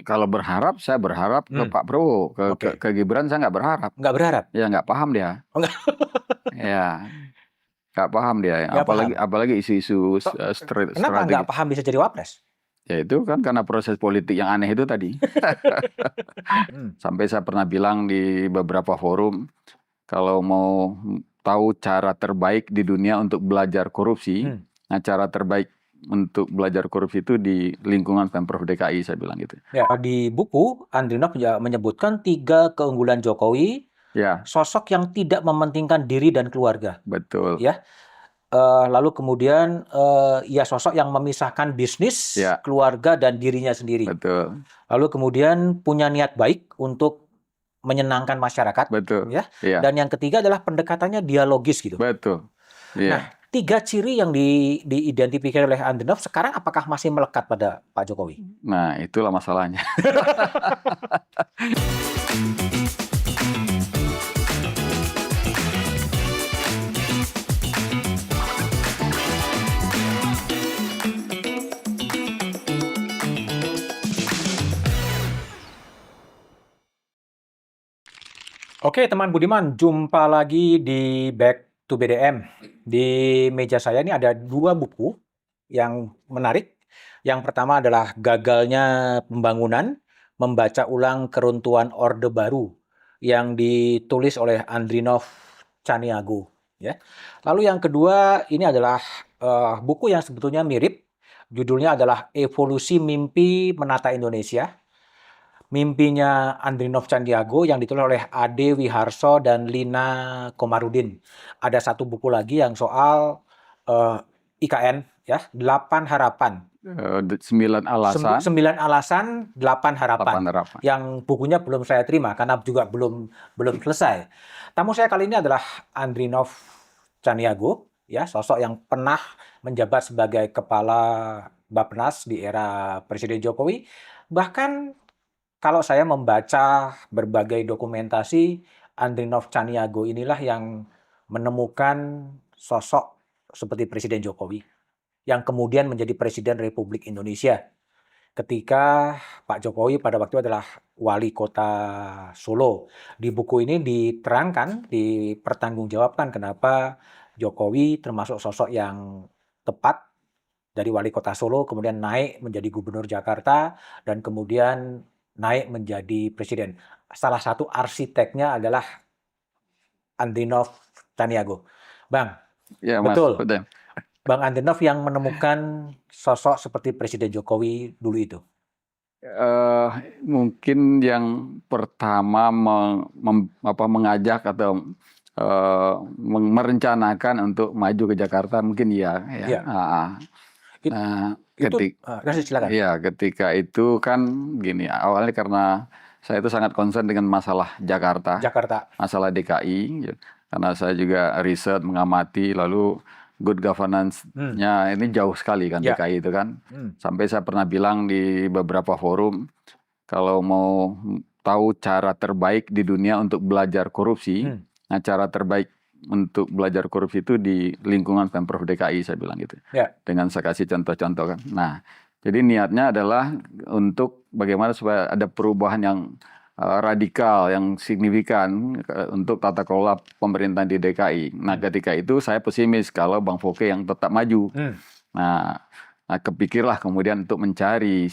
Kalau berharap, saya berharap ke Pak Prabowo, ke Gibran saya nggak berharap. Nggak berharap? Ya nggak paham dia. Oh, nggak. Ya nggak paham dia. Nggak paham. Apalagi isu-isu Kenapa nggak paham bisa jadi wapres? Ya itu kan karena proses politik yang aneh itu tadi. Sampai saya pernah bilang di beberapa forum, kalau mau tahu cara terbaik di dunia untuk belajar korupsi, nah cara terbaik untuk belajar korupsi itu di lingkungan Pemprov DKI, saya bilang gitu. Ya, di buku, Andrinov menyebutkan 3 keunggulan Jokowi, sosok yang tidak mementingkan diri dan keluarga. Betul. Ya. Lalu kemudian ya sosok yang memisahkan bisnis, keluarga, dan dirinya sendiri. Betul. Lalu kemudian punya niat baik untuk menyenangkan masyarakat. Betul. Ya. Dan yang ketiga adalah pendekatannya dialogis gitu. Betul. Nah, 3 ciri yang diidentifikasi oleh Andrinov sekarang apakah masih melekat pada Pak Jokowi? Nah, itulah masalahnya. Oke, teman Budiman, jumpa lagi di Back to BDM. Di meja saya ini ada 2 buku yang menarik. Yang pertama adalah Gagalnya Pembangunan, Membaca Ulang Keruntuhan Orde Baru, yang ditulis oleh Andrinov Caniago. Ya. Lalu yang kedua ini adalah buku yang sebetulnya mirip. Judulnya adalah Evolusi Mimpi Menata Indonesia. Mimpinya Andrinov Caniago yang ditulis oleh Ade Wiharso dan Lina Komarudin. Ada satu buku lagi yang soal IKN, ya, 8 harapan. 9 alasan. 9 alasan, 8 harapan. Yang bukunya belum saya terima karena juga belum selesai. Tamu saya kali ini adalah Andrinov Caniago, ya, sosok yang pernah menjabat sebagai kepala Bappenas di era Presiden Jokowi. Bahkan kalau saya membaca berbagai dokumentasi, Andrinov Caniago inilah yang menemukan sosok seperti Presiden Jokowi, yang kemudian menjadi Presiden Republik Indonesia. Ketika Pak Jokowi pada waktu itu adalah wali kota Solo. Di buku ini diterangkan, dipertanggungjawabkan kenapa Jokowi termasuk sosok yang tepat dari wali kota Solo, kemudian naik menjadi gubernur Jakarta, dan kemudian naik menjadi presiden. Salah satu arsiteknya adalah Andrinov Caniago. Bang, ya, betul. Mas, Bang Andrinov yang menemukan sosok seperti Presiden Jokowi dulu itu. Mungkin yang pertama mengajak atau merencanakan untuk maju ke Jakarta mungkin ya. Ketika itu kan gini, awalnya karena saya itu sangat concern dengan masalah Jakarta. Masalah DKI, karena saya juga riset, mengamati, lalu good governance-nya ini jauh sekali kan DKI itu kan. Sampai saya pernah bilang di beberapa forum, kalau mau tahu cara terbaik di dunia untuk belajar korupsi, nah cara terbaik untuk belajar korupsi itu di lingkungan Pemprov DKI, saya bilang gitu. Dengan saya kasih contoh-contoh kan. Nah, jadi niatnya adalah untuk bagaimana supaya ada perubahan yang radikal, yang signifikan untuk tata kelola pemerintahan di DKI. Nah, ketika itu saya pesimis kalau Bang Foke yang tetap maju. Nah, kepikirlah kemudian untuk mencari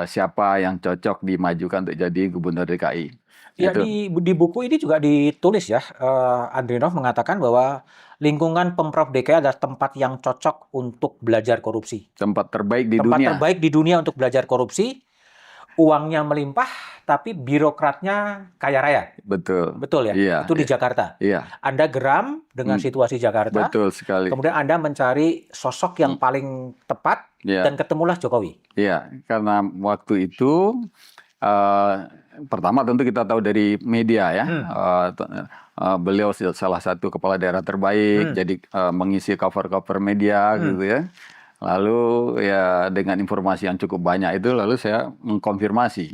siapa yang cocok dimajukan untuk jadi gubernur DKI. Ya, di buku ini juga ditulis ya, Andrinov mengatakan bahwa lingkungan Pemprov DKI adalah tempat yang cocok untuk belajar korupsi. Tempat terbaik di dunia. Tempat terbaik di dunia untuk belajar korupsi. Uangnya melimpah, tapi birokratnya kaya raya. Betul. Betul ya? Iya, itu di Jakarta. Iya. Anda geram dengan situasi Jakarta. Betul sekali. Kemudian Anda mencari sosok yang paling tepat dan ketemulah Jokowi. Iya, karena waktu itu pertama tentu kita tahu dari media ya. Beliau salah satu kepala daerah terbaik, jadi mengisi cover-cover media gitu ya. Lalu ya dengan informasi yang cukup banyak itu, lalu saya mengkonfirmasi.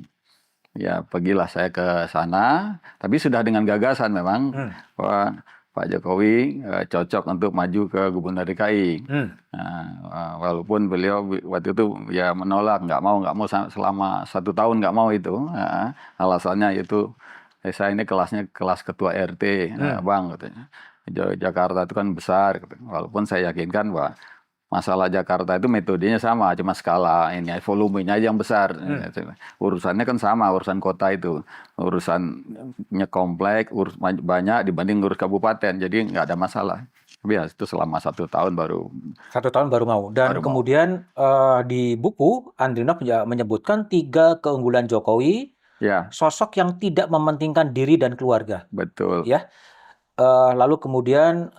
Ya pergilah saya ke sana, tapi sudah dengan gagasan memang bahwa Pak Jokowi cocok untuk maju ke Gubernur DKI. Walaupun beliau waktu itu ya menolak, nggak mau selama 1 tahun nggak mau itu. Alasannya itu saya ini kelasnya kelas ketua RT, Bang katanya. Jakarta itu kan besar, walaupun saya yakinkan bahwa masalah Jakarta itu metodenya sama, cuma skala ini volumenya aja yang besar. Urusannya kan sama, urusan kota itu. Urusannya kompleks, banyak dibanding urus kabupaten, jadi nggak ada masalah. Tapi ya itu selama 1 tahun baru. 1 tahun baru mau. Dan kemudian di buku Andrinov menyebutkan 3 keunggulan Jokowi, sosok yang tidak mementingkan diri dan keluarga. Betul. Ya. Lalu kemudian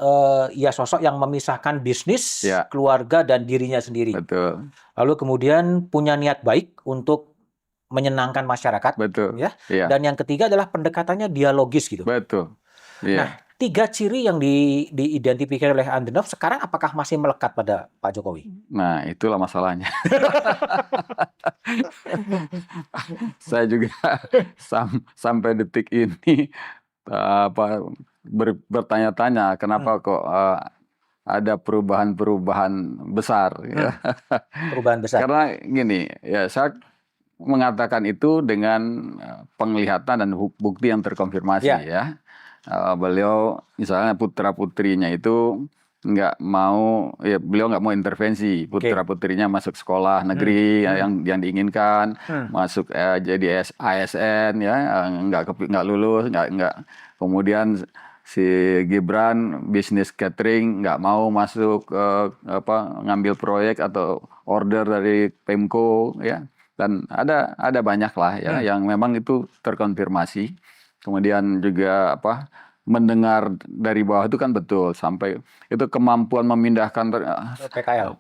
ya sosok yang memisahkan bisnis, keluarga dan dirinya sendiri. Betul. Lalu kemudian punya niat baik untuk menyenangkan masyarakat. Betul. Ya. Dan yang ketiga adalah pendekatannya dialogis gitu. Betul. Nah, 3 ciri yang diidentifikasi oleh Andrinov sekarang apakah masih melekat pada Pak Jokowi? Nah, itulah masalahnya. Saya juga sampai detik ini bertanya-tanya kenapa kok ada perubahan-perubahan besar. Ya. Perubahan besar. Karena gini, ya saya mengatakan itu dengan penglihatan dan bukti yang terkonfirmasi. Ya. Beliau misalnya putra-putrinya itu nggak mau, ya beliau nggak mau intervensi putra-putrinya masuk sekolah negeri yang diinginkan, masuk jadi ASN, ya nggak lulus, nggak. Kemudian si Gibran bisnis catering nggak mau masuk ngambil proyek atau order dari Pemko, ya. Dan ada banyak lah ya yang memang itu terkonfirmasi. Kemudian juga mendengar dari bawah itu kan betul, sampai itu kemampuan memindahkan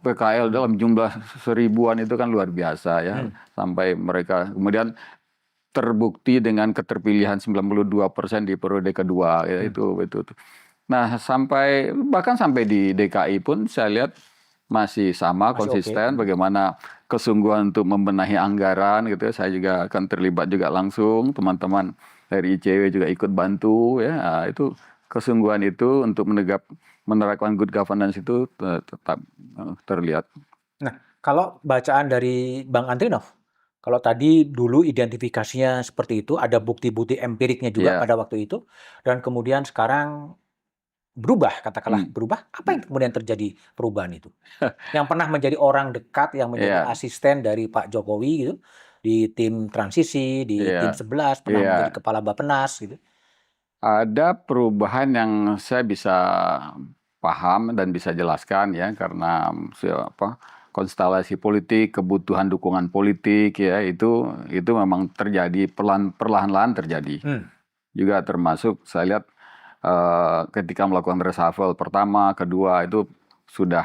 PKL dalam jumlah 1000-an itu kan luar biasa ya. Sampai mereka kemudian terbukti dengan keterpilihan 92% di periode kedua, ya, itu. Nah, bahkan sampai di DKI pun saya lihat masih sama, konsisten. Bagaimana kesungguhan untuk membenahi anggaran gitu. Saya juga akan terlibat juga langsung, teman-teman dari ICW juga ikut bantu, ya. Nah, itu kesungguhan itu untuk menerapkan good governance itu tetap terlihat. Nah, kalau bacaan dari Bang Andrinov, kalau tadi dulu identifikasinya seperti itu, ada bukti-bukti empiriknya juga pada waktu itu, dan kemudian sekarang berubah, katakanlah berubah, apa yang kemudian terjadi perubahan itu? Yang pernah menjadi orang dekat, yang menjadi asisten dari Pak Jokowi gitu, di tim transisi, di tim 11, pernah menjadi kepala Bappenas gitu. Ada perubahan yang saya bisa paham dan bisa jelaskan ya, karena konstelasi politik, kebutuhan dukungan politik, ya itu memang terjadi perlahan-lahan terjadi. Juga termasuk saya lihat ketika melakukan reshuffle pertama, kedua itu sudah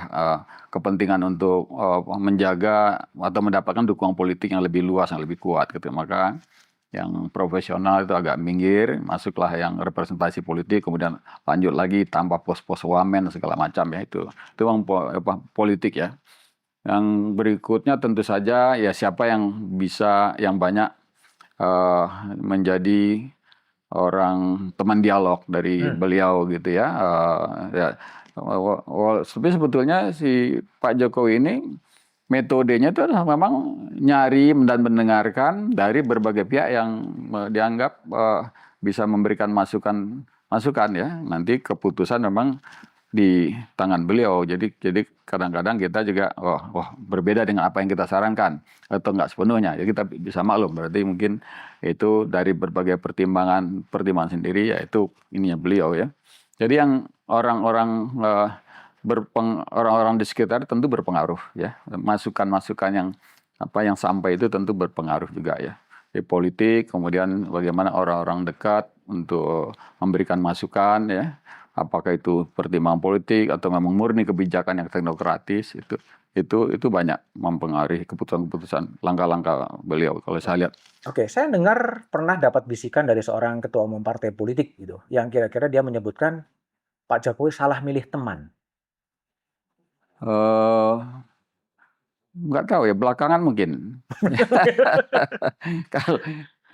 kepentingan untuk menjaga atau mendapatkan dukungan politik yang lebih luas, yang lebih kuat gitu. Maka yang profesional itu agak minggir, masuklah yang representasi politik, kemudian lanjut lagi tambah pos-pos wamen segala macam, ya itu memang politik ya. Yang berikutnya tentu saja ya siapa yang bisa yang banyak menjadi orang teman dialog dari beliau gitu ya. Tapi sebetulnya si Pak Jokowi ini metodenya itu adalah memang nyari dan mendengarkan dari berbagai pihak yang dianggap bisa memberikan masukan ya. Nanti keputusan memang di tangan beliau. Jadi kadang-kadang kita juga berbeda dengan apa yang kita sarankan atau enggak sepenuhnya. Ya kita bisa maklum, berarti mungkin itu dari berbagai pertimbangan sendiri, yaitu ininya beliau ya. Jadi yang orang-orang di sekitar tentu berpengaruh ya. Masukan-masukan yang sampai itu tentu berpengaruh juga ya. Di politik, kemudian bagaimana orang-orang dekat untuk memberikan masukan ya. Apakah itu pertimbangan politik atau memang murni kebijakan yang teknokratis, itu banyak mempengaruhi keputusan-keputusan langkah-langkah beliau kalau saya lihat. Oke, saya dengar pernah dapat bisikan dari seorang ketua umum partai politik gitu, yang kira-kira dia menyebutkan Pak Jokowi salah milih teman. Nggak tahu ya, belakangan mungkin.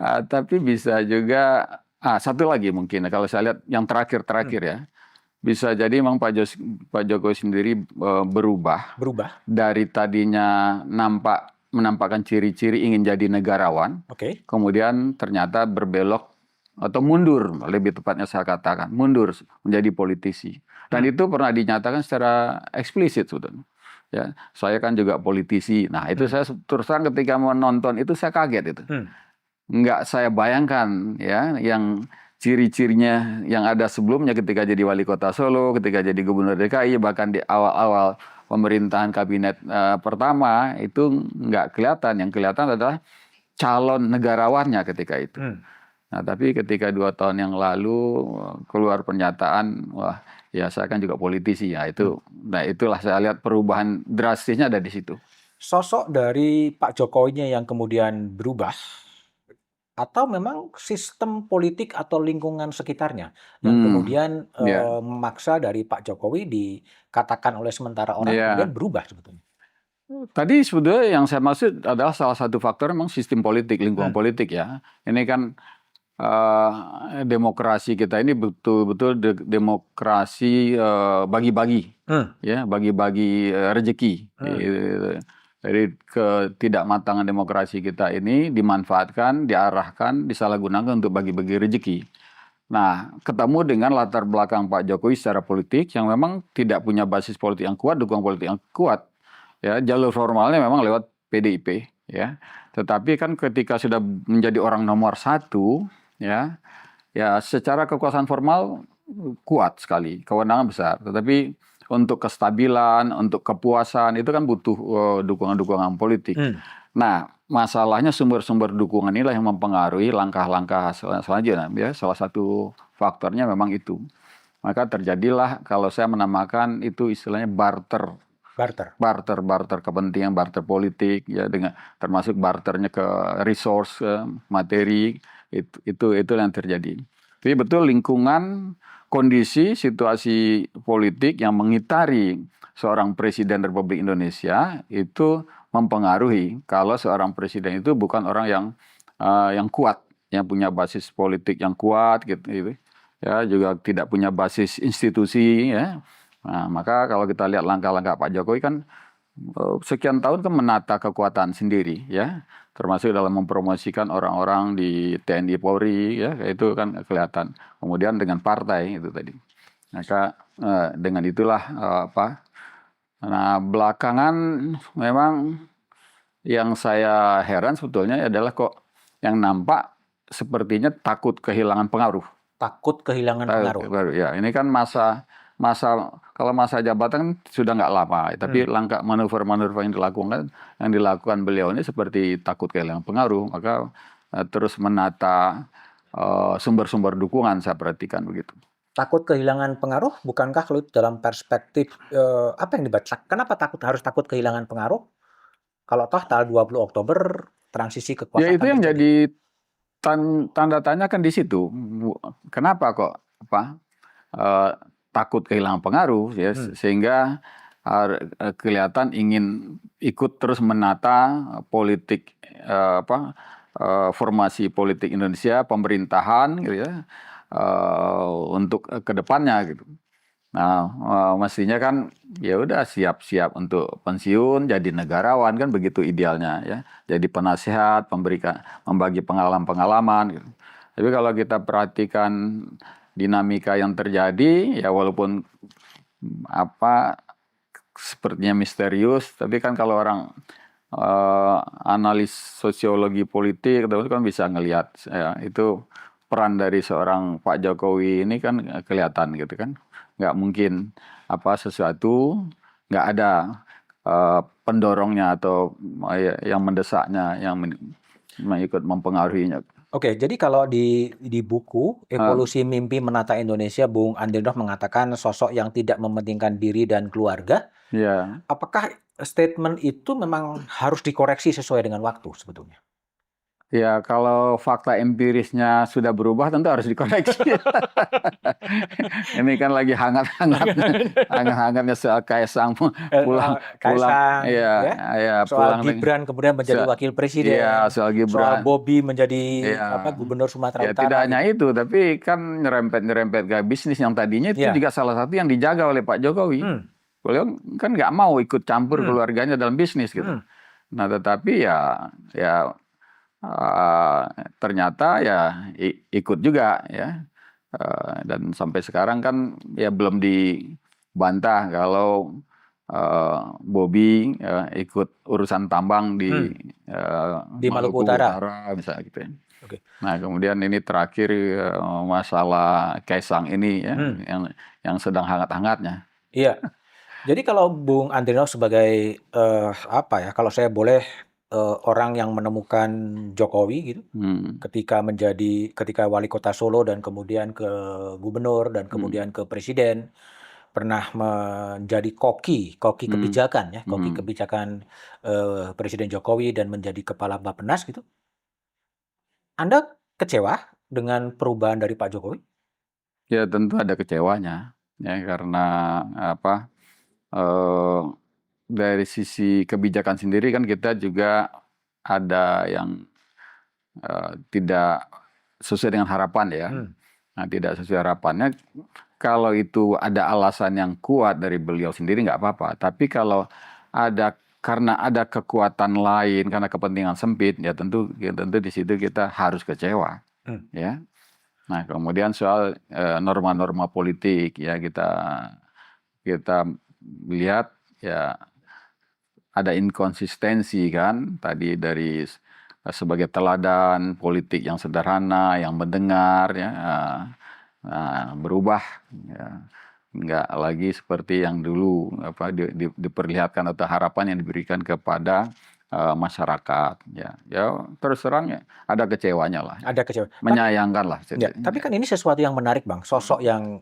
Tapi bisa juga satu lagi mungkin kalau saya lihat yang terakhir ya. Bisa jadi memang Pak Jokowi sendiri berubah dari tadinya menampakkan ciri-ciri ingin jadi negarawan, kemudian ternyata berbelok atau mundur, lebih tepatnya saya katakan mundur menjadi politisi. Dan itu pernah dinyatakan secara eksplisit sebetulnya. Ya, saya kan juga politisi. Nah itu saya terus terang ketika menonton itu saya kaget itu. Nggak saya bayangkan ya yang ciri-cirinya yang ada sebelumnya ketika jadi wali kota Solo, ketika jadi gubernur DKI, bahkan di awal-awal pemerintahan kabinet pertama itu nggak kelihatan. Yang kelihatan adalah calon negarawannya ketika itu. Nah tapi ketika 2 tahun yang lalu keluar pernyataan, wah ya saya kan juga politisi ya itu. Nah itulah saya lihat perubahan drastisnya ada di situ. Sosok dari Pak Jokowinya yang kemudian berubah, atau memang sistem politik atau lingkungan sekitarnya yang kemudian memaksa dari Pak Jokowi dikatakan oleh sementara orang kemudian berubah sebetulnya? Tadi sebetulnya yang saya maksud adalah salah satu faktor memang sistem politik, lingkungan politik ya. Ini kan demokrasi kita ini betul-betul demokrasi bagi-bagi, ya bagi-bagi rezeki. Jadi ketidakmatangan demokrasi kita ini dimanfaatkan, diarahkan, disalahgunakan untuk bagi-bagi rezeki. Nah, ketemu dengan latar belakang Pak Jokowi secara politik yang memang tidak punya basis politik yang kuat, dukungan politik yang kuat. Ya, jalur formalnya memang lewat PDIP, ya. Tetapi kan ketika sudah menjadi orang nomor 1, ya secara kekuasaan formal kuat sekali, kewenangan besar. Tetapi untuk kestabilan, untuk kepuasan itu kan butuh dukungan-dukungan politik. Nah, masalahnya sumber-sumber dukungan inilah yang mempengaruhi langkah-langkah selanjutnya. Ya, salah satu faktornya memang itu. Maka terjadilah kalau saya menamakan itu istilahnya barter kepentingan, barter politik ya, dengan termasuk barternya ke resource, materi itu yang terjadi. Jadi betul lingkungan, kondisi, situasi politik yang mengitari seorang presiden Republik Indonesia itu mempengaruhi kalau seorang presiden itu bukan orang yang kuat, yang punya basis politik yang kuat gitu. Ya, juga tidak punya basis institusi ya. Nah, maka kalau kita lihat langkah-langkah Pak Jokowi kan sekian tahun kan menata kekuatan sendiri ya. Termasuk dalam mempromosikan orang-orang di TNI Polri ya, itu kan kelihatan. Kemudian dengan partai itu tadi. Maka dengan itulah Nah, belakangan memang yang saya heran sebetulnya adalah kok yang nampak sepertinya takut kehilangan pengaruh. Takut kehilangan pengaruh. Ya, ini kan kalau masa jabatan sudah nggak lama, tapi langkah manuver-manuver yang dilakukan beliau ini seperti takut kehilangan pengaruh, maka terus menata sumber-sumber dukungan, saya perhatikan begitu. Takut kehilangan pengaruh, bukankah kalau dalam perspektif apa yang dibaca? Kenapa harus takut kehilangan pengaruh? Kalau toh tanggal 20 Oktober transisi kekuasaan. Ya itu yang jadi tanda tanya kan di situ. Kenapa kok takut kehilangan pengaruh ya, sehingga kelihatan ingin ikut terus menata politik formasi politik Indonesia, pemerintahan gitu ya, untuk kedepannya gitu. Nah, mestinya kan ya udah siap-siap untuk pensiun, jadi negarawan kan begitu idealnya ya, jadi penasehat, membagi pengalaman-pengalaman gitu. Tapi kalau kita perhatikan dinamika yang terjadi ya walaupun sepertinya misterius, tapi kan kalau orang analis sosiologi politik itu kan bisa ngelihat ya, itu peran dari seorang Pak Jokowi ini kan kelihatan gitu kan, nggak mungkin sesuatu nggak ada pendorongnya atau yang mendesaknya yang ikut mempengaruhinya. Oke, jadi kalau di buku Evolusi Mimpi Menata Indonesia, Bung Andrinov mengatakan sosok yang tidak mementingkan diri dan keluarga. Ya. Apakah statement itu memang harus dikoreksi sesuai dengan waktu sebetulnya? Ya, kalau fakta empirisnya sudah berubah tentu harus dikoreksi. Ini kan lagi hangat-hangatnya soal Kaisang pulang Kaisang, ya, ya, ya soal pulang Gibran kemudian menjadi wakil iya, presiden, soal soal Gibran. Bobi menjadi Iya. gubernur Sumatera Ya tidak Utara hanya gitu. itu, tapi kan nyerempet-nyerempet ke bisnis yang tadinya itu Ya, juga salah satu yang dijaga oleh Pak Jokowi. hmm, Beliau kan nggak mau ikut campur hmm, keluarganya dalam bisnis gitu. hmm. Nah, tetapi ya eh, ternyata ya ikut juga ya. Dan sampai sekarang kan ya belum dibantah kalau Bobi ikut urusan tambang di Hmm, di Maluku Maluku Utara. Utara misalnya gitu ya. Oke. Nah, kemudian ini terakhir masalah Kaisang ini ya Hmm, yang sedang hangat-hangatnya. iya. Jadi kalau Bung Andrinov sebagai apa ya? Kalau saya boleh orang yang menemukan Jokowi gitu, Hmm, ketika wali kota Solo dan kemudian ke gubernur dan hmm, kemudian ke presiden, pernah menjadi koki hmm, kebijakan ya, koki hmm. kebijakan Presiden Jokowi dan menjadi kepala Bappenas gitu. Anda kecewa dengan perubahan dari Pak Jokowi? Ya tentu ada kecewanya ya karena apa eh, dari sisi kebijakan sendiri kan kita juga ada yang tidak sesuai dengan harapan ya. Hmm, Nah, tidak sesuai harapannya, kalau itu ada alasan yang kuat dari beliau sendiri nggak apa-apa. Tapi kalau karena ada kekuatan lain, karena kepentingan sempit, ya tentu di situ kita harus kecewa, hmm. ya. Nah, kemudian soal norma-norma politik, ya kita lihat ya ada inkonsistensi kan tadi dari sebagai teladan politik yang sederhana, yang mendengar ya berubah ya. Nggak lagi seperti yang dulu diperlihatkan atau harapan yang diberikan kepada masyarakat ya terus terang ya ada kecewanya lah ya. Ada kecewa. Tapi Menyayangkan lah ya, tapi kan ini sesuatu yang menarik, Bang. Sosok yang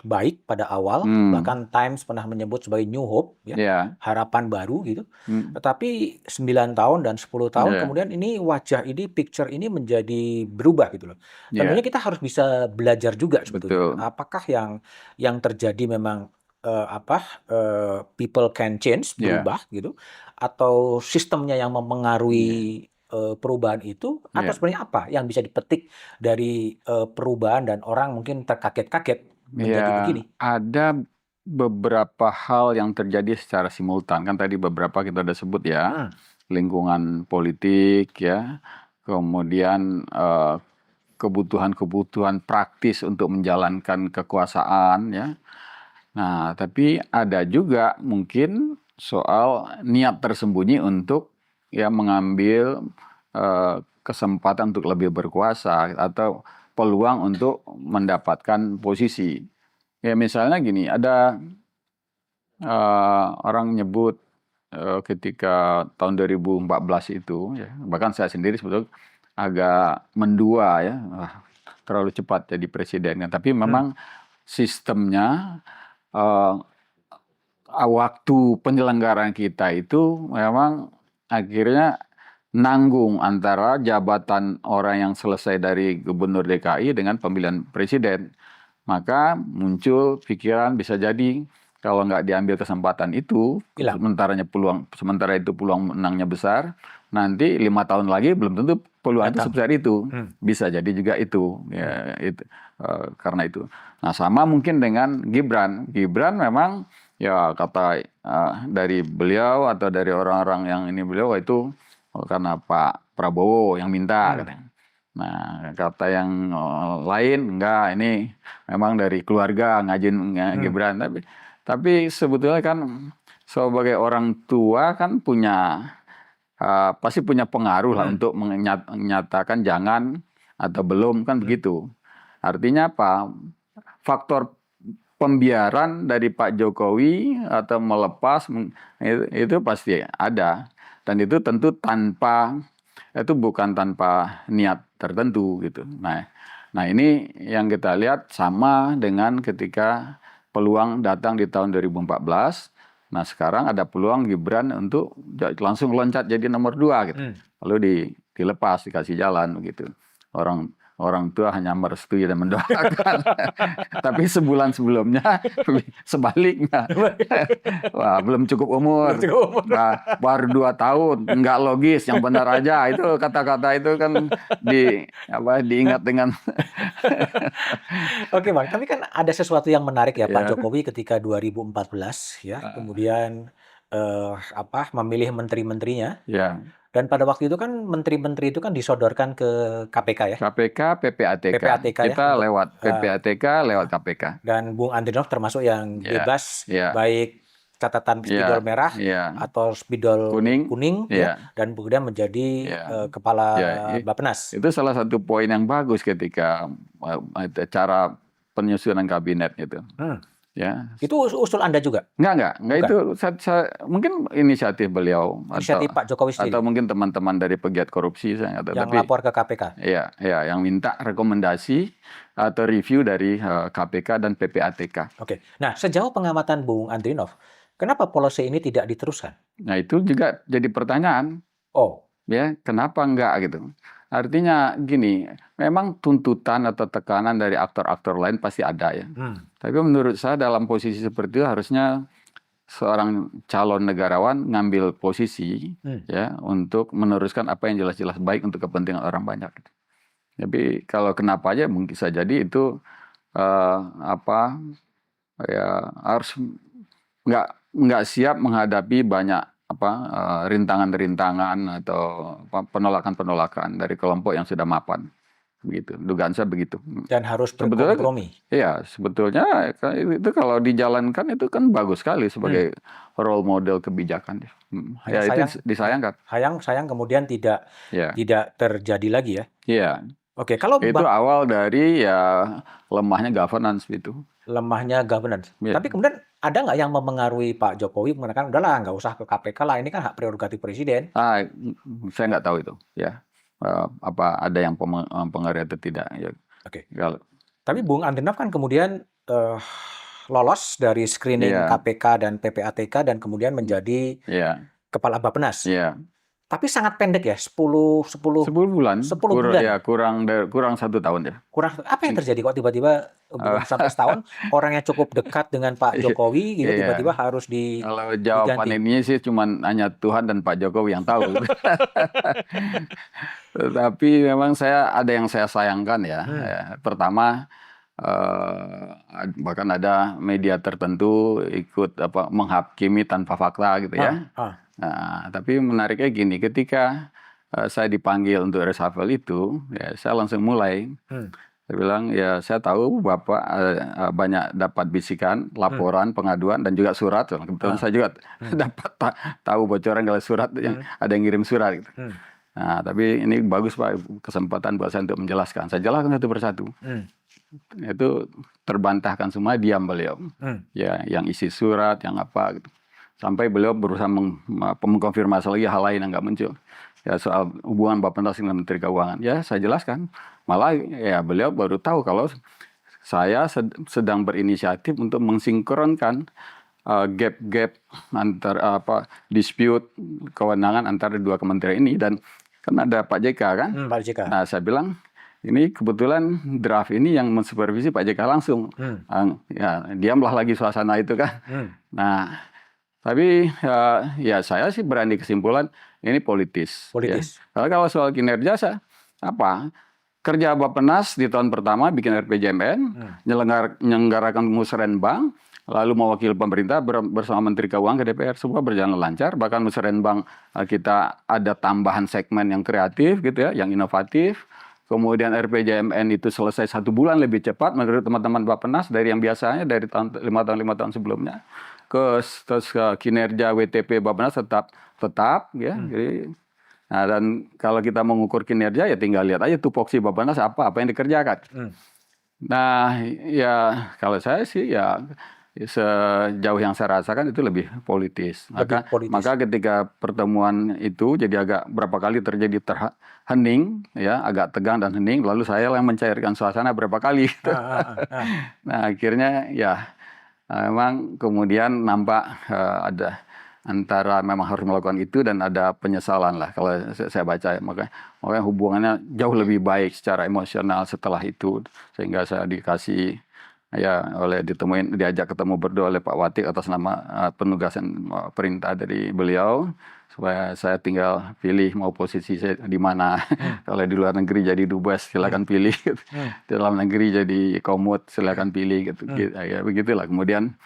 baik pada awal, hmm, bahkan Times pernah menyebut sebagai New Hope, ya, ya harapan baru gitu. hmm, Tetapi 9 tahun dan 10 tahun ya kemudian ini wajah ini, picture ini menjadi berubah gitu loh. Tentunya ya kita harus bisa belajar juga sebetulnya. betul Apakah yang terjadi memang people can change, ya berubah gitu, atau sistemnya yang ya mempengaruhi perubahan itu, atau ya sebenarnya apa yang bisa dipetik dari perubahan dan orang mungkin terkaget-kaget menjadi Ya, begini? ada beberapa hal yang terjadi secara simultan. Kan tadi beberapa kita udah sebut ya, Hmm, lingkungan politik ya, kemudian kebutuhan-kebutuhan praktis untuk menjalankan kekuasaan ya. Nah, tapi ada juga mungkin soal niat tersembunyi untuk ya mengambil kesempatan untuk lebih berkuasa atau peluang untuk mendapatkan posisi. Ya misalnya gini, ada orang nyebut ketika tahun 2014 itu, ya, bahkan saya sendiri sebetulnya agak mendua ya, terlalu cepat jadi presiden kan. Tapi hmm, memang sistemnya eh, waktu penyelenggaraan kita itu memang akhirnya nanggung antara jabatan orang yang selesai dari gubernur DKI dengan pemilihan presiden. Maka muncul pikiran bisa jadi kalau nggak diambil kesempatan itu, hilang, sementara itu peluang menangnya besar, nanti 5 tahun lagi belum tentu peluang itu datang. sebesar itu, Hmm, bisa jadi juga itu, hmm, ya itu karena itu. Nah sama mungkin dengan Gibran, Gibran memang ya kata dari beliau atau dari orang-orang yang ini beliau itu karena Pak Prabowo yang minta hmm, katanya. Nah, kata yang lain enggak ini memang dari keluarga ngajin hmm, Gibran tapi sebetulnya kan sebagai orang tua kan pasti punya pengaruh lah hmm, untuk menyatakan jangan atau belum kan hmm. begitu. Artinya apa? Faktor pembiaran dari Pak Jokowi atau melepas itu pasti ada dan itu tentu itu bukan tanpa niat tertentu gitu. Nah ini yang kita lihat sama dengan ketika peluang datang di tahun 2014. Nah sekarang ada peluang Gibran untuk langsung loncat jadi nomor 2 gitu. Hmm. Lalu dilepas, dikasih jalan begitu. Orang tua hanya merestui dan mendoakan. Tapi sebulan sebelumnya sebaliknya. Wah, belum cukup umur. Nah, baru 2 tahun, nggak logis, yang benar aja. Itu kata-kata itu kan diingat dengan. Oke Bang, tapi kan ada sesuatu yang menarik ya Pak Jokowi ketika 2014 ya, kemudian memilih menteri-menterinya. Dan pada waktu itu kan menteri-menteri itu kan disodorkan ke KPK ya. KPK, PPATK. Kita ya, lewat PPATK, lewat KPK. Dan Bung Andrinov termasuk yang bebas, baik catatan spidol merah atau spidol kuning ya, dan kemudian menjadi kepala Bappenas. Itu salah satu poin yang bagus ketika cara penyusunan kabinet itu. Ya. Itu usul Anda juga? Enggak. Itu mungkin inisiatif beliau. Inisiatif Pak Jokowi sendiri? Atau mungkin teman-teman dari pegiat korupsi. Yang lapor ke KPK? Iya, yang minta rekomendasi atau review dari KPK dan PPATK. Oke. Nah, sejauh pengamatan Bung Andrinov, kenapa polisi ini tidak diteruskan? Nah, itu juga jadi pertanyaan. Ya, kenapa enggak gitu? Artinya gini, memang tuntutan atau tekanan dari aktor-aktor lain pasti ada ya. Tapi menurut saya dalam posisi seperti itu harusnya seorang calon negarawan ngambil posisi ya untuk meneruskan apa yang jelas-jelas baik untuk kepentingan orang banyak. Tapi kalau kenapa aja mungkin saja jadi itu harus nggak siap menghadapi banyak rintangan-rintangan atau penolakan-penolakan dari kelompok yang sudah mapan, begitu. Dugaan saya begitu. Dan harus berkompromi. Iya, sebetulnya itu kalau dijalankan itu kan bagus sekali sebagai role model kebijakan. Ya itu disayangkan. Sayang kemudian tidak terjadi lagi ya. Iya. Oke, kalau itu awal dari lemahnya governance itu. Lemahnya governance. Tapi kemudian ada nggak yang mempengaruhi Pak Jokowi mengatakan udahlah nggak usah ke KPK lah, ini kan hak prerogatif presiden? Saya nggak tahu itu ya. Apa ada yang mempengaruhi atau tidak ya. Oke. Tapi Bung Andrinov kan kemudian lolos dari screening KPK dan PPATK dan kemudian menjadi kepala Bappenas. Tapi sangat pendek ya, 10 bulan. Ya, kurang 1 tahun ya. Apa yang terjadi kok tiba-tiba belum sampai setahun orang yang cukup dekat dengan Pak Jokowi gitu tiba-tiba harus Kalau jawaban ini sih cuman hanya Tuhan dan Pak Jokowi yang tahu. Tapi memang ada yang saya sayangkan ya. Pertama bahkan ada media tertentu ikut menghakimi tanpa fakta gitu ya. Nah, tapi menariknya gini, ketika saya dipanggil untuk reshuffle itu, ya saya langsung mulai. Saya bilang, ya saya tahu Bapak banyak dapat bisikan, laporan, pengaduan, dan juga surat. Kebetulan saya juga dapat tahu bocoran kalau surat, ada yang ngirim surat. Gitu. Nah, tapi ini bagus Pak, kesempatan buat saya untuk menjelaskan. Saya jelaskan satu persatu. Itu terbantahkan semua, diam beliau. Ya, yang isi surat, yang apa gitu. Sampai beliau berusaha mengkonfirmasi lagi hal lain yang nggak muncul. Ya soal hubungan Bappenas dengan Menteri Keuangan. Ya saya jelaskan. Malah ya beliau baru tahu kalau saya sedang berinisiatif untuk mensinkronkan gap-gap antar dispute kewenangan antara 2 kementerian ini. Dan kan ada Pak JK kan. Pak JK. Nah saya bilang ini kebetulan draft ini yang mensupervisi Pak JK langsung. Ya diamlah lagi suasana itu kan. Nah tapi ya saya sih berani kesimpulan ini politis. Ya. Kalau soal kinerja kerja Bappenas di tahun pertama bikin RPJMN, menyelenggarakan musrenbang, lalu mewakili pemerintah bersama Menteri Keuangan ke DPR, semua berjalan lancar. Bahkan musrenbang kita ada tambahan segmen yang kreatif gitu ya, yang inovatif. Kemudian RPJMN itu selesai 1 bulan lebih cepat menurut teman-teman Bappenas dari yang biasanya dari 5 tahun sebelumnya. Terus kinerja WTP Bappenas tetap ya. Jadi, nah dan kalau kita mengukur kinerja ya tinggal lihat aja tupoksi Bappenas apa yang dikerjakan. Nah ya kalau saya sih ya sejauh yang saya rasakan itu lebih politis. Maka ketika pertemuan itu jadi agak berapa kali terjadi hening ya, agak tegang dan hening, lalu saya yang mencairkan suasana berapa kali gitu. Nah akhirnya ya memang kemudian nampak ada antara memang harus melakukan itu dan ada penyesalan lah kalau saya baca. Makanya hubungannya jauh lebih baik secara emosional setelah itu, sehingga saya dikasih diajak ketemu berdua oleh Pak Watik atas nama penugasan perintah dari beliau supaya saya tinggal pilih mau posisi saya di mana. Kalau di luar negeri jadi dubes silakan pilih, di dalam negeri jadi komut silakan pilih gitu. Ya begitulah. Kemudian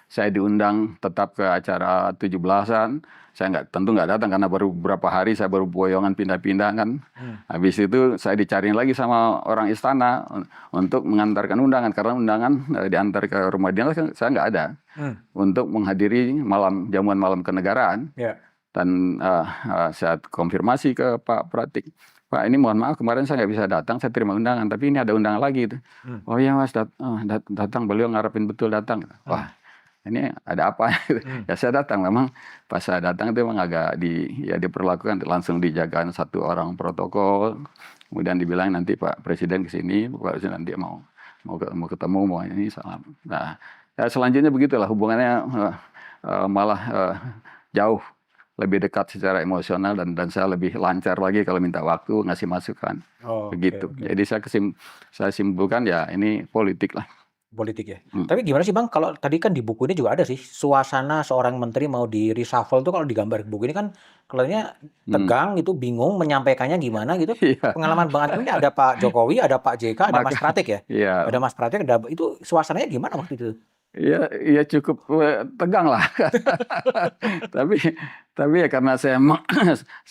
saya diundang tetap ke acara 17-an. Saya tentu nggak datang karena baru beberapa hari saya baru boyongan pindah-pindah kan. Habis itu saya dicariin lagi sama orang istana untuk mengantarkan undangan, karena undangan diantar ke rumah dinas saya nggak ada, untuk menghadiri jamuan malam kenegaraan. Dan saya konfirmasi ke Pak Pratik, Pak, ini mohon maaf kemarin saya nggak bisa datang, saya terima undangan, tapi ini ada undangan lagi. Oh iya Mas, datang, beliau ngarepin betul datang. Wah, ini ada apa? Ya saya datang. Memang pas saya datang itu memang agak diperlakukan, langsung dijaga satu orang protokol. Kemudian dibilang nanti Pak Presiden ke sini, Pak Presiden nanti mau ketemu, mau ini salam. Nah, ya selanjutnya begitulah hubungannya, malah jauh lebih dekat secara emosional dan saya lebih lancar lagi kalau minta waktu ngasih masukan. Begitu. Okay. Jadi saya simpulkan ya ini politik lah. Politik ya. Tapi gimana sih Bang, kalau tadi kan di buku ini juga ada sih suasana seorang menteri mau di reshuffle tuh, kalau digambar di buku ini kan kelihatannya tegang gitu, bingung menyampaikannya gimana gitu. Pengalaman Bang Andri ini ada Pak Jokowi, ada Pak JK, ada Mas Pratik ya. Ada Mas Pratik, itu suasananya gimana waktu itu? Ya cukup tegang lah. tapi ya karena saya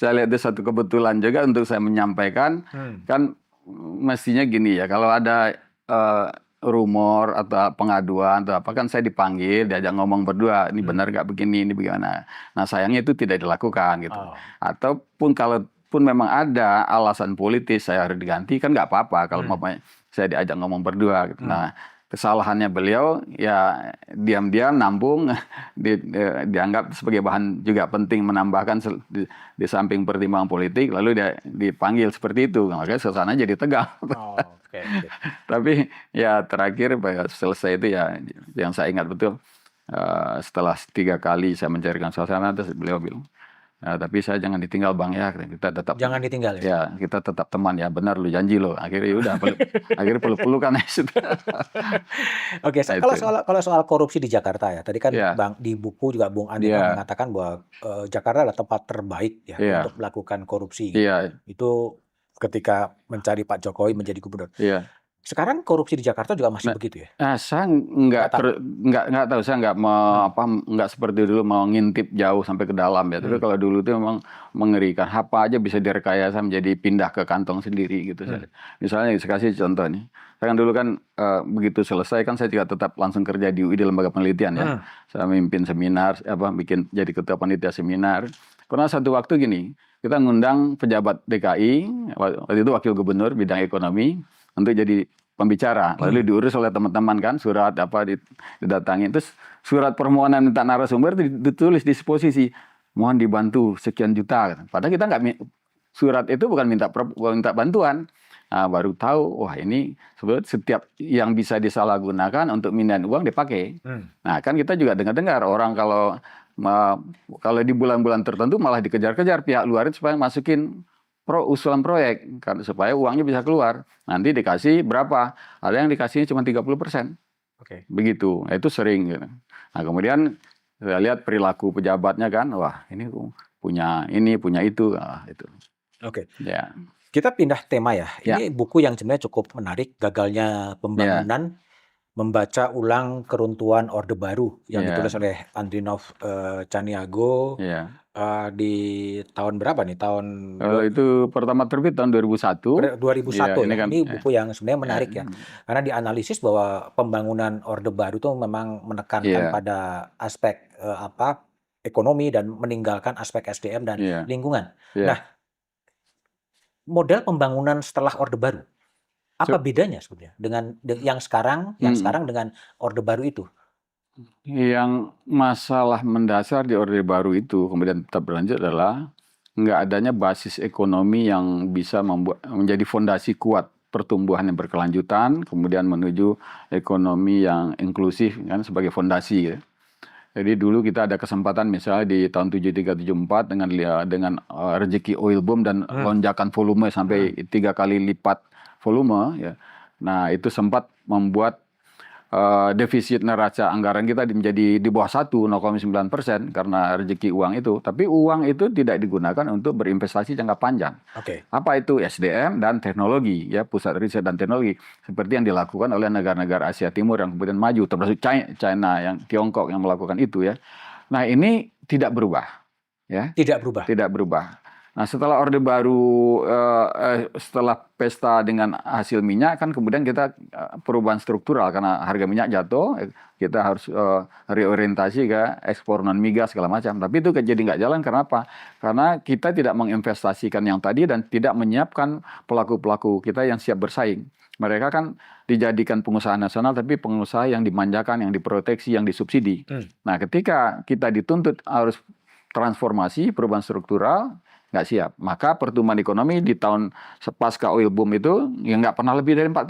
lihat itu satu kebetulan juga untuk saya menyampaikan. Kan mestinya gini ya, kalau ada rumor atau pengaduan atau apa kan saya dipanggil, diajak ngomong berdua, ini benar nggak begini, ini bagaimana. Nah sayangnya itu tidak dilakukan gitu. Ataupun kalaupun memang ada alasan politis saya harus diganti, kan nggak apa-apa kalau saya diajak ngomong berdua gitu. Nah kesalahannya beliau ya diam-diam nampung, dianggap sebagai bahan juga penting menambahkan di samping pertimbangan politik, lalu dia dipanggil seperti itu, makanya suasana jadi tegang. Tapi ya terakhir selesai itu ya yang saya ingat betul, setelah 3 kali saya mencairkan suasana, terus beliau bilang, tapi saya jangan ditinggal Bang ya, kita tetap jangan ditinggal ya, kita tetap teman ya, benar lu janji lo. Akhirnya udah akhirnya peluk-pelukan ya. Oke, kalau soal korupsi di Jakarta ya, tadi kan Bang di buku juga Bung Andi mengatakan bahwa Jakarta adalah tempat terbaik ya untuk melakukan korupsi. Itu ketika mencari Pak Jokowi menjadi gubernur. Sekarang korupsi di Jakarta juga masih begitu ya? Saya nggak tahu, saya nggak seperti dulu mau ngintip jauh sampai ke dalam ya. Tapi kalau dulu itu memang mengerikan, apa aja bisa direkayasa menjadi pindah ke kantong sendiri gitu. Misalnya saya kasih contoh nih, saya kan dulu kan begitu selesai kan saya juga tetap langsung kerja di UI di lembaga penelitian ya. Saya memimpin seminar, jadi ketua panitia seminar. Pernah satu waktu gini, kita ngundang pejabat DKI, waktu itu wakil gubernur bidang ekonomi, untuk jadi pembicara. Lalu diurus oleh teman-teman kan, surat didatangi. Terus surat permohonan minta narasumber ditulis di posisi, mohon dibantu sekian juta. Padahal kita surat itu bukan minta bantuan. Nah, baru tahu, wah ini sebetulnya setiap yang bisa disalahgunakan untuk mindahin uang dipakai. Nah kan kita juga dengar orang kalau di bulan-bulan tertentu malah dikejar-kejar pihak luar supaya masukin usulan proyek kan, supaya uangnya bisa keluar. Nanti dikasih berapa? Ada yang dikasihnya cuma 30%. Begitu. Nah, itu sering gitu. Nah, kemudian saya lihat perilaku pejabatnya kan, wah ini punya itu. Itu. Ya. Kita pindah tema ya. Ini buku yang sebenarnya cukup menarik, Gagalnya Pembangunan, membaca ulang keruntuhan Orde Baru, yang ditulis oleh Andrinov Caniago. Di tahun berapa nih? Itu pertama terbit tahun 2001. 2001 ini buku yang sebenarnya menarik ya. Karena dianalisis bahwa pembangunan Orde Baru itu memang menekankan pada aspek ekonomi dan meninggalkan aspek SDM dan lingkungan. Nah, model pembangunan setelah Orde Baru, apa bedanya sebenarnya dengan yang sekarang dengan Orde Baru itu? Yang masalah mendasar di Orde Baru itu kemudian tetap berlanjut adalah nggak adanya basis ekonomi yang bisa menjadi fondasi kuat pertumbuhan yang berkelanjutan, kemudian menuju ekonomi yang inklusif kan sebagai fondasi. Ya. Jadi dulu kita ada kesempatan misalnya di tahun 73-74 dengan rezeki oil boom dan lonjakan volume sampai 3 kali lipat volume ya. Nah, itu sempat membuat defisit neraca anggaran kita menjadi di bawah 1,9% karena rezeki uang itu. Tapi uang itu tidak digunakan untuk berinvestasi jangka panjang. Apa itu? SDM dan teknologi, ya, pusat riset dan teknologi. Seperti yang dilakukan oleh negara-negara Asia Timur yang kemudian maju, termasuk China, Tiongkok yang melakukan itu, ya. Nah, ini tidak berubah, ya. Tidak berubah. Tidak berubah. Nah, setelah Orde Baru, setelah pesta dengan hasil minyak, kan kemudian kita perubahan struktural karena harga minyak jatuh, kita harus reorientasi ke ekspor non migas segala macam. Tapi itu jadi nggak jalan, karena apa? Karena kita tidak menginvestasikan yang tadi dan tidak menyiapkan pelaku-pelaku kita yang siap bersaing. Mereka kan dijadikan pengusaha nasional, tapi pengusaha yang dimanjakan, yang diproteksi, yang disubsidi. Nah, ketika kita dituntut harus transformasi, perubahan struktural, nggak siap. Maka pertumbuhan ekonomi di tahun pasca oil boom itu ya nggak pernah lebih dari 4%.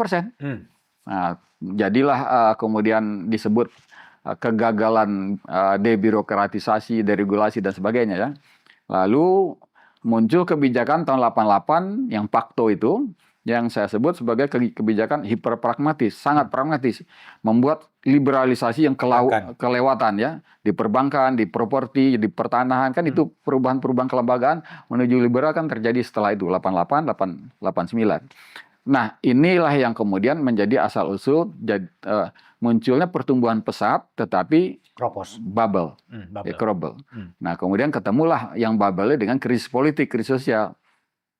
Nah, jadilah kemudian disebut kegagalan debirokratisasi, deregulasi dan sebagainya, ya. Lalu muncul kebijakan tahun 88 yang Pakto itu, yang saya sebut sebagai kebijakan hiperpragmatis, sangat pragmatis, membuat liberalisasi yang kelewatan, ya, di perbankan, di properti, di pertanahan, kan itu perubahan-perubahan kelembagaan menuju liberal kan terjadi setelah itu 88, 89. Nah, inilah yang kemudian menjadi asal-usul munculnya pertumbuhan pesat tetapi bubble. Nah, kemudian ketemulah yang bubble dengan krisis politik, krisis sosial.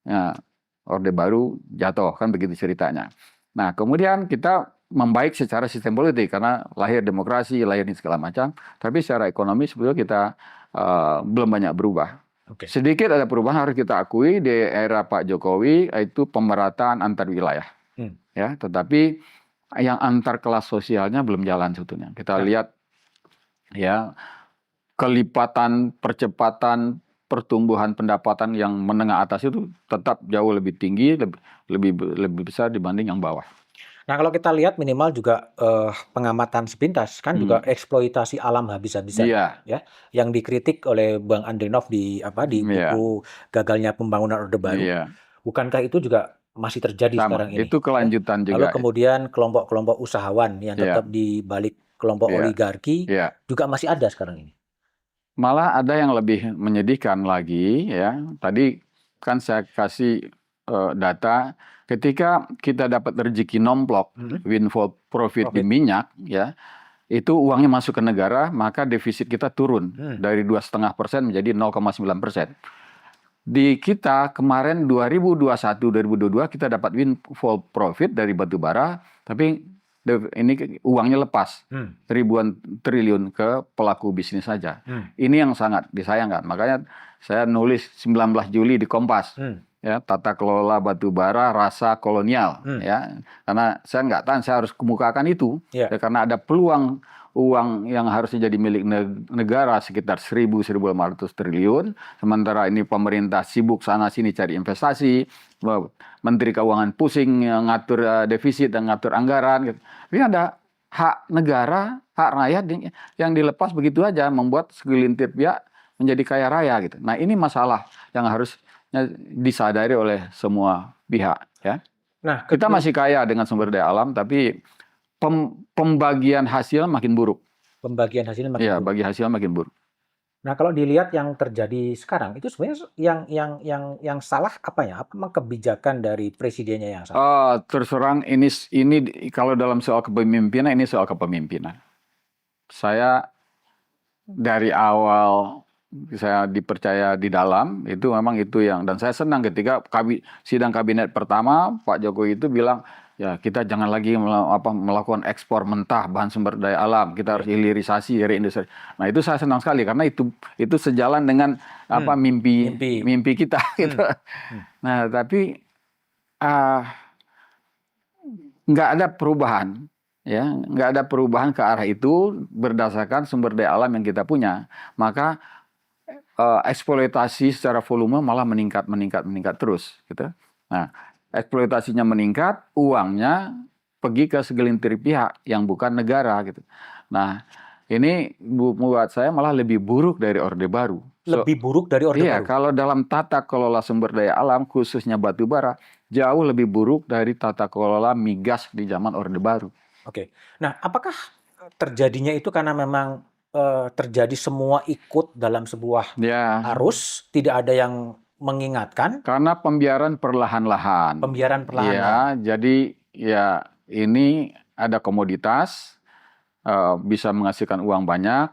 Nah, Orde Baru jatuh, kan begitu ceritanya. Nah, kemudian kita membaik secara sistem politik karena lahir demokrasi, lahir ini segala macam. Tapi secara ekonomi sebetulnya kita belum banyak berubah. Sedikit ada perubahan harus kita akui di era Pak Jokowi, itu pemerataan antar wilayah. Ya, tetapi yang antar kelas sosialnya belum jalan sebetulnya. Kita lihat, ya, kelipatan, percepatan pertumbuhan pendapatan yang menengah atas itu tetap jauh lebih tinggi, lebih besar dibanding yang bawah. Nah, kalau kita lihat minimal juga pengamatan sepintas kan juga eksploitasi alam habis-habisan, ya, yang dikritik oleh Bang Andrinov di buku Gagalnya Pembangunan Orde Baru. Bukankah itu juga masih terjadi sekarang ini? Itu kelanjutan juga. Lalu kemudian kelompok-kelompok usahawan yang tetap di balik kelompok oligarki juga masih ada sekarang ini. Malah ada yang lebih menyedihkan lagi, ya. Tadi kan saya kasih data, ketika kita dapat rezeki nomplok, windfall profit di minyak, ya, itu uangnya masuk ke negara, maka defisit kita turun dari 2,5% menjadi 0,9%. Di kita kemarin 2021-2022 kita dapat windfall profit dari batu bara, tapi ini uangnya lepas ribuan triliun ke pelaku bisnis saja. Ini yang sangat disayangkan. Makanya saya nulis 19 Juli di Kompas, ya, tata kelola batu bara rasa kolonial, ya, karena saya nggak tahan, saya harus kemukakan itu, ya, karena ada peluang uang yang harusnya jadi milik negara sekitar 1.000-1.500 triliun, sementara ini pemerintah sibuk sana sini cari investasi, Menteri Keuangan pusing ngatur defisit dan ngatur anggaran, gitu. Ini ada hak negara, hak rakyat yang dilepas begitu aja, membuat segelintir pihak menjadi kaya raya, gitu. Nah, ini masalah yang harus disadari oleh semua pihak, ya. Nah, kita masih kaya dengan sumber daya alam, tapi pembagian hasil makin buruk. Pembagian hasilnya makin buruk. Bagi hasil makin buruk. Nah, kalau dilihat yang terjadi sekarang itu sebenarnya yang salah apa ya? Apa kebijakan dari presidennya yang salah? Terus terang ini kalau dalam soal kepemimpinan, ini soal kepemimpinan. Saya dari awal saya dipercaya di dalam itu memang itu dan saya senang ketika sidang kabinet pertama Pak Jokowi itu bilang, ya, kita jangan lagi melakukan ekspor mentah bahan sumber daya alam, kita harus hilirisasi dari industri. Nah, itu saya senang sekali karena itu sejalan dengan mimpi kita, gitu. Nah, tapi nggak ada perubahan, ya, nggak ada perubahan ke arah itu berdasarkan sumber daya alam yang kita punya. Maka eksploitasi secara volume malah meningkat terus, gitu. Nah, eksploitasinya meningkat, uangnya pergi ke segelintir pihak yang bukan negara, gitu. Nah, ini buat saya malah lebih buruk dari Orde Baru. Lebih buruk dari Orde Iya, Baru? kalau dalam tata kelola sumber daya alam, khususnya batu bara, jauh lebih buruk dari tata kelola migas di zaman Orde Baru. Oke. Nah, apakah terjadinya itu karena memang terjadi semua ikut dalam sebuah arus, tidak ada yang mengingatkan? Karena pembiaran perlahan-lahan. Pembiaran Ya, perlahan-lahan. jadi ya ini ada komoditas, bisa menghasilkan uang banyak.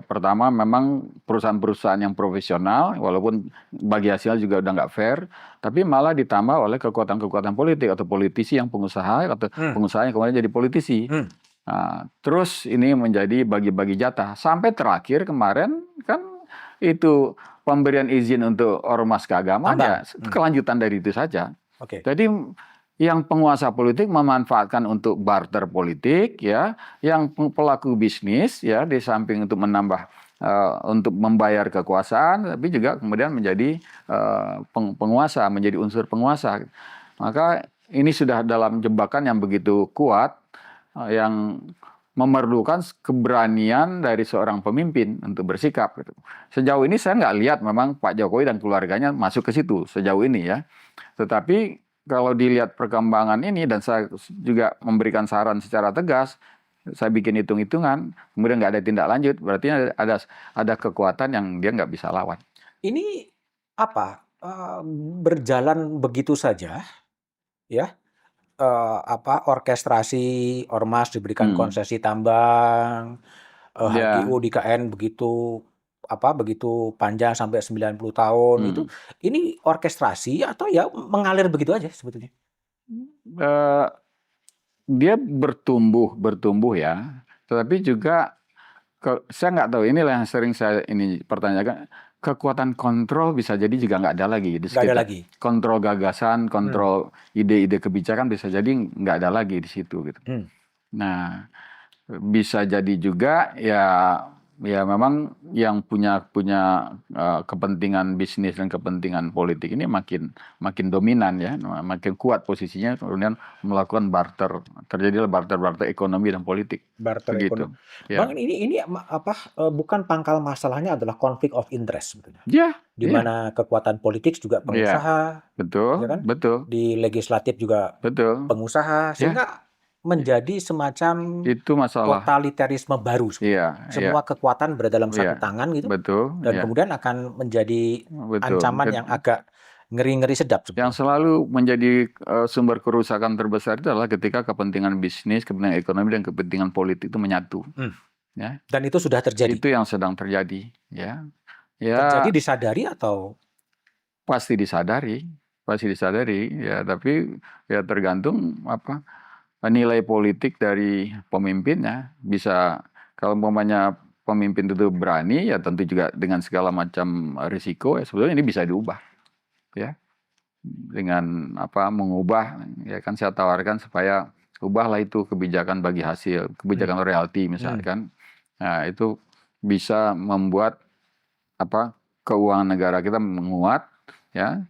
Pertama memang perusahaan-perusahaan yang profesional, walaupun bagi hasil juga udah nggak fair, tapi malah ditambah oleh kekuatan-kekuatan politik atau politisi yang pengusaha atau pengusaha yang kemudian jadi politisi. Nah, terus ini menjadi bagi-bagi jatah. Sampai terakhir kemarin kan itu pemberian izin untuk ormas keagamaan ya kelanjutan dari itu saja. Jadi yang penguasa politik memanfaatkan untuk barter politik, ya, yang pelaku bisnis, ya, di samping untuk menambah untuk membayar kekuasaan, tapi juga kemudian menjadi penguasa, menjadi unsur penguasa. Maka ini sudah dalam jebakan yang begitu kuat, yang memerlukan keberanian dari seorang pemimpin untuk bersikap. Gitu. Sejauh ini saya nggak lihat memang Pak Jokowi dan keluarganya masuk ke situ sejauh ini ya. Tetapi kalau dilihat perkembangan ini, dan saya juga memberikan saran secara tegas, saya bikin hitung-hitungan, kemudian nggak ada tindak lanjut, berarti ada kekuatan yang dia nggak bisa lawan. Ini apa? Berjalan begitu saja, ya? Orkestrasi ormas diberikan konsesi tambang, HGU di KN begitu panjang sampai 90 tahun itu. Ini orkestrasi atau ya mengalir begitu aja sebetulnya? Dia bertumbuh ya. Tetapi juga saya nggak tahu, inilah yang sering saya ini pertanyakan, kekuatan kontrol bisa jadi juga nggak ada lagi di sekitar. Nggak ada lagi. Kontrol gagasan, kontrol ide-ide kebijakan bisa jadi nggak ada lagi di situ gitu. Nah, bisa jadi juga ya memang yang punya kepentingan bisnis dan kepentingan politik ini makin dominan ya, makin kuat posisinya, kemudian melakukan barter, terjadilah barter ekonomi dan politik. Barter ekonomi. Ya. Bang, ini bukan pangkal masalahnya adalah konflik of interest sebetulnya. Ya. Di mana kekuatan politik juga pengusaha. Betul. Ya kan? Betul. Di legislatif juga pengusaha, sehingga menjadi semacam itu masalah totalitarisme baru. Semua kekuatan berada dalam satu tangan gitu. Betul. Dan kemudian akan menjadi ancaman yang agak ngeri-ngeri sedap. Yang selalu menjadi sumber kerusakan terbesar itu adalah ketika kepentingan bisnis, kepentingan ekonomi, dan kepentingan politik itu menyatu. Ya. Dan itu sudah terjadi? Itu yang sedang terjadi. Ya. Terjadi disadari atau? Pasti disadari. Ya, tapi ya tergantung nilai politik dari pemimpinnya. Bisa, kalau umpamanya pemimpin itu berani, ya tentu juga dengan segala macam risiko, ya sebetulnya ini bisa diubah, ya, dengan mengubah, ya kan saya tawarkan supaya ubahlah itu kebijakan bagi hasil, kebijakan royalti misalkan, nah itu bisa membuat keuangan negara kita menguat, ya.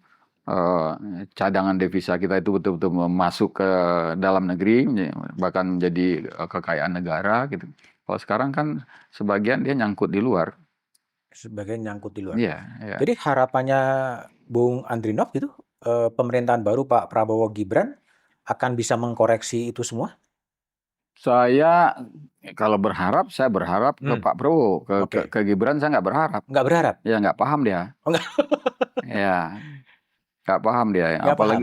Cadangan devisa kita itu betul-betul masuk ke dalam negeri, bahkan menjadi kekayaan negara gitu. Kalau sekarang kan sebagian dia nyangkut di luar. Sebagian nyangkut di luar. Iya. Jadi harapannya Bung Andrinov gitu, pemerintahan baru Pak Prabowo Gibran akan bisa mengkoreksi itu semua? Saya kalau berharap, saya berharap ke Pak Prabowo, ke Gibran saya nggak berharap. Nggak berharap? Ya nggak paham dia. Ya. Nggak paham dia,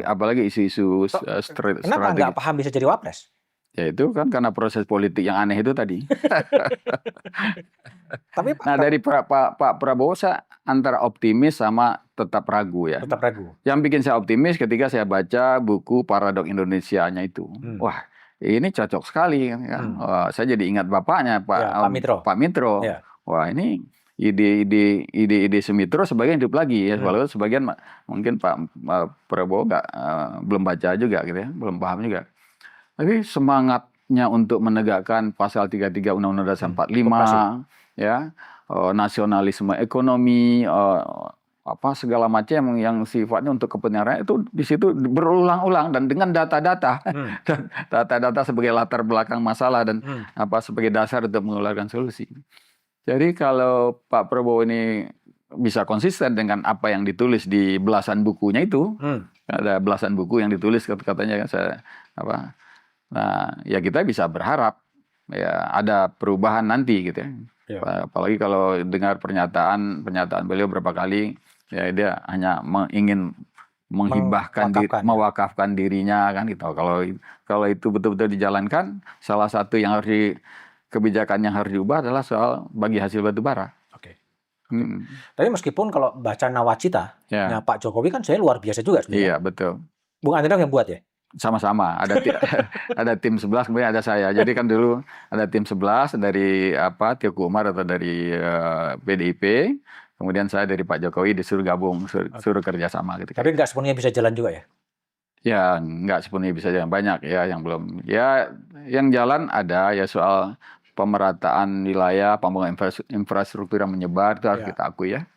apalagi isu-isu strategi. Kenapa nggak paham bisa jadi wapres? Ya itu kan karena proses politik yang aneh itu tadi. Tapi dari Pak Prabowo saya antara optimis sama tetap ragu ya. Tetap ragu. Yang bikin saya optimis ketika saya baca buku Paradoks Indonesianya itu. Wah, ini cocok sekali kan. Saya jadi ingat bapaknya Pak Mitro. Ya. Wah, ini ide-ide Sumitro sebagian hidup lagi ya, walaupun sebagian mungkin Pak Prabowo belum baca juga gitu ya, belum paham juga. Tapi semangatnya untuk menegakkan pasal 33 Undang-Undang Dasar 45, ya, nasionalisme ekonomi, apa segala macam yang sifatnya untuk kepentingan rakyat itu di situ berulang-ulang dan dengan data-data dan data-data sebagai latar belakang masalah dan apa sebagai dasar untuk mengeluarkan solusi. Jadi kalau Pak Prabowo ini bisa konsisten dengan apa yang ditulis di belasan bukunya itu, ada belasan buku yang ditulis katanya saya apa. Nah, ya kita bisa berharap ya ada perubahan nanti gitu ya. Apalagi kalau dengar pernyataan beliau berapa kali, ya dia hanya ingin menghibahkan mewakafkan dirinya kan gitu. Kalau itu betul-betul dijalankan, salah satu yang kebijakan yang harus diubah adalah soal bagi hasil batu bara. Tapi meskipun kalau baca nawacita, Pak Jokowi kan saya luar biasa juga sebenarnya. Iya, betul. Bung Andrinov yang buat ya? Sama-sama, ada tim 11 kemudian ada saya. Jadi kan dulu ada tim 11 dari Teuku Umar atau dari PDIP, kemudian saya dari Pak Jokowi disuruh gabung, suruh kerjasama gitu. Tapi nggak sepenuhnya bisa jalan juga ya? Ya, nggak sepenuhnya bisa jalan, banyak ya yang belum. Ya, yang jalan ada ya soal pemerataan wilayah, pembangunan infrastruktur yang menyebar itu harus kita akui ya.